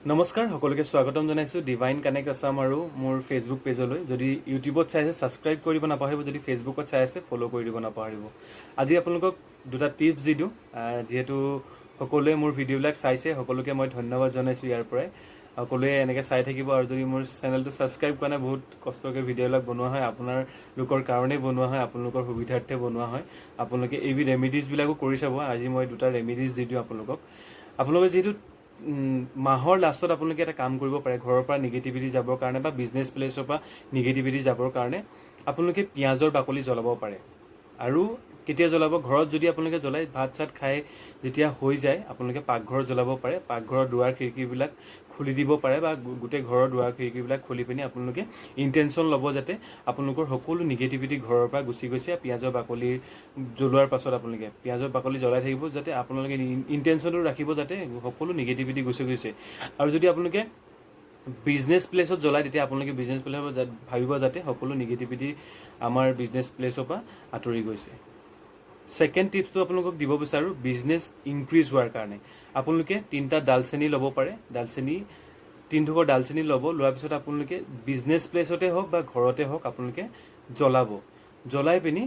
নমস্কাৰ সকলোকে স্বাগতম জনাইছোঁ ডিভাইন কানেক্ট আছাম আৰু মোৰ ফেচবুক পেজলৈ যদি ইউটিউবত চাই আছে ছাবস্ক্ৰাইব কৰিব নাপাহৰিব যদি ফেচবুকত চাই আছে ফ'ল' কৰি দিব নাপাহৰিব আজি আপোনালোকক দুটা টিপছ দি দিওঁ যিহেতু সকলোৱে মোৰ ভিডিঅ'বিলাক চাইছে সকলোকে মই ধন্যবাদ জনাইছোঁ ইয়াৰ পৰাই সকলোৱে এনেকৈ চাই থাকিব আৰু যদি মোৰ চেনেলটো ছাবস্ক্ৰাইব কৰা নাই বহুত কষ্টকৈ ভিডিঅ'বিলাক বনোৱা হয় আপোনাৰ লোকৰ কাৰণেই বনোৱা হয় আপোনালোকৰ সুবিধাৰ্থে বনোৱা হয় আপোনালোকে এই ৰেমিডিজবিলাকো কৰি চাব আজি মই দুটা ৰেমিডিজ দি দিওঁ আপোনালোকে যিহেতু মাহৰ লাষ্টত আপোনালোকে এটা কাম কৰিব পাৰে ঘৰৰ পৰা নিগেটিভিটি যাবৰ কাৰণে বা বিজনেছ প্লেচৰ পৰা নিগেটিভিটি যাবৰ কাৰণে আপোনালোকে পিঁয়াজৰ বাকলি জ্বলাব পাৰে আৰু কেতিয়া জ্বলাব ঘৰত যদি আপোনালোকে জ্বলাই ভাত চাত খাই যেতিয়া হৈ যায় আপোনালোকে পাকঘৰত জ্বলাব পাৰে পাকঘৰৰ দুৱাৰ খিৰিকীবিলাক খুলি দিব পাৰে বা গোটেই ঘৰৰ দুৱাৰ খিৰিকীবিলাক খুলি পিনি আপোনালোকে ইণ্টেনশ্যন ল'ব যাতে আপোনালোকৰ সকলো নিগেটিভিটি ঘৰৰ পৰা গুচি গৈছে পিঁয়াজৰ বাকলি জ্বলোৱাৰ পাছত আপোনালোকে পিঁয়াজৰ বাকলি জ্বলাই থাকিব যাতে আপোনালোকে ইণ্টেনশ্যনটো ৰাখিব যাতে সকলো নিগেটিভিটি গুচি গৈছে আৰু যদি আপোনালোকে বিজনেছ প্লেচত জ্বলাই তেতিয়া আপোনালোকে বিজনেছ প্লেচত ভাবিব যাতে সকলো নিগেটিভিটি আমাৰ বিজনেছ প্লেচৰ পৰা আঁতৰি গৈছে ছেকেণ্ড টিপছটো আপোনালোকক দিব বিচাৰোঁ বিজনেছ ইনক্ৰিজ হোৱাৰ কাৰণে আপোনালোকে 3টা ডালচেনি ল'ব পাৰে ডালচেনি 3 থোকৰ ডালচেনি লোৱাৰ পিছত আপোনালোকে বিজনেছ প্লেচতে হওক বা ঘৰতে হওক আপোনালোকে জ্বলাই পিনি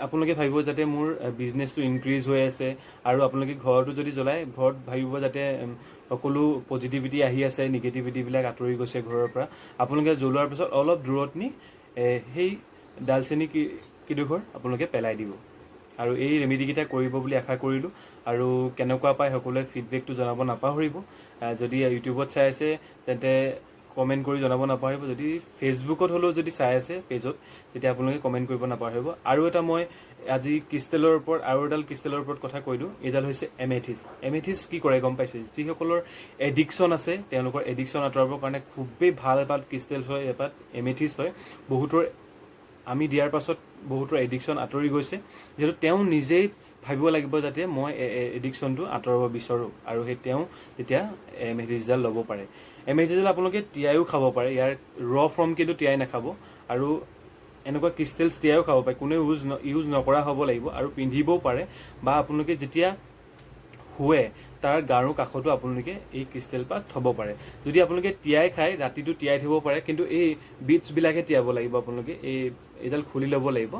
আপোনালোকে ভাবিব যাতে মোৰ বিজনেছটো ইনক্ৰিজ হৈ আছে আৰু আপোনালোকে ঘৰটো যদি জ্বলাই ঘৰত ভাবিব যাতে সকলো পজিটিভিটি আহি আছে নিগেটিভিটিবিলাক আঁতৰি গৈছে ঘৰৰ পৰা আপোনালোকে জ্বলোৱাৰ পিছত অলপ দূৰত নি সেই ডালচেনি কিডোখৰ আপোনালোকে পেলাই দিব আৰু এই ৰেমিডিকেইটা কৰিব বুলি আশা কৰিলোঁ আৰু কেনেকুৱা পায় সকলোৱে ফিডবেকটো জনাব নাপাহৰিব যদি ইউটিউবত চাই আছে তেন্তে কমেণ্ট কৰি জনাব নাপাহৰিব যদি ফেচবুকত হ'লেও যদি চাই আছে পেজত তেতিয়া আপোনালোকে কমেণ্ট কৰিব নাপাহৰিব আৰু এটা মই আজি ক্ৰিষ্টেলৰ ওপৰত কথা কৈ দিওঁ এইডাল হৈছে এমেথিছ কি কৰে গম পাইছে যিসকলৰ এডিকশ্যন আছে তেওঁলোকৰ এডিকশ্যন আঁতৰাবৰ কাৰণে খুবেই ভাল এপাত ক্ৰিষ্টেলছ হয় এপাত এমেথিছ হয় বহুতৰ আমি দিয়াৰ পাছত বহুতৰ এডিকশ্যন আঁতৰি গৈছে যিহেতু তেওঁ নিজেই ভাবিব লাগিব যাতে মই এডিকশ্যনটো আঁতৰাব বিচাৰোঁ আৰু সেই তেওঁ তেতিয়া এমেথিছডাল ল'ব পাৰে এমেথিছডাল আপোনালোকে তিয়াইও খাব পাৰে ইয়াৰ ৰ ফৰ্ম কিন্তু তিয়াই নাখাব আৰু এনেকুৱা ক্ৰিষ্টেলছ তিয়াইও খাব পাৰে কোনেও ইউজ নকৰা হ'ব লাগিব আৰু পিন্ধিবও পাৰে বা আপোনালোকে যেতিয়া শুৱে তাৰ গাৰুৰ কাষতো আপোনালোকে এই ক্ৰিষ্টেল পাত থ'ব পাৰে যদি আপোনালোকে তিয়াই খায় ৰাতিটো তিয়াই থ'ব পাৰে কিন্তু এই বিটছবিলাকে তিয়াব লাগিব আপোনালোকে এইডাল খুলি ল'ব লাগিব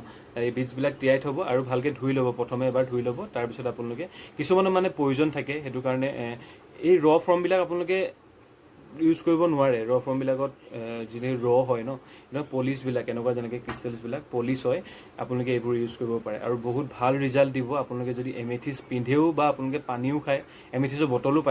এই বিটছবিলাক তিয়াই থ'ব আৰু ভালকৈ ধুই ল'ব প্ৰথমে এবাৰ ধুই ল'ব তাৰপিছত আপোনালোকে কিছুমানৰ মানে প্ৰয়োজন থাকে সেইটো কাৰণে এই ৰ ফৰ্মবিলাক আপোনালোকে ইউজ কৰিব নোৱাৰে ৰ ফৰ্মবিলাকত যিহেতু ৰ হয় ন পলিচবিলাক এনেকুৱা যেনেকৈ ক্ৰিষ্টেলছবিলাক পলিচ হয় আপোনালোকে এইবোৰ ইউজ কৰিব পাৰে আৰু বহুত ভাল ৰিজাল্ট দিব আপোনালোকে যদি এমেথিছ পিন্ধেও বা আপোনালোকে পানীও খায় এমেথিছৰ বটলো পায়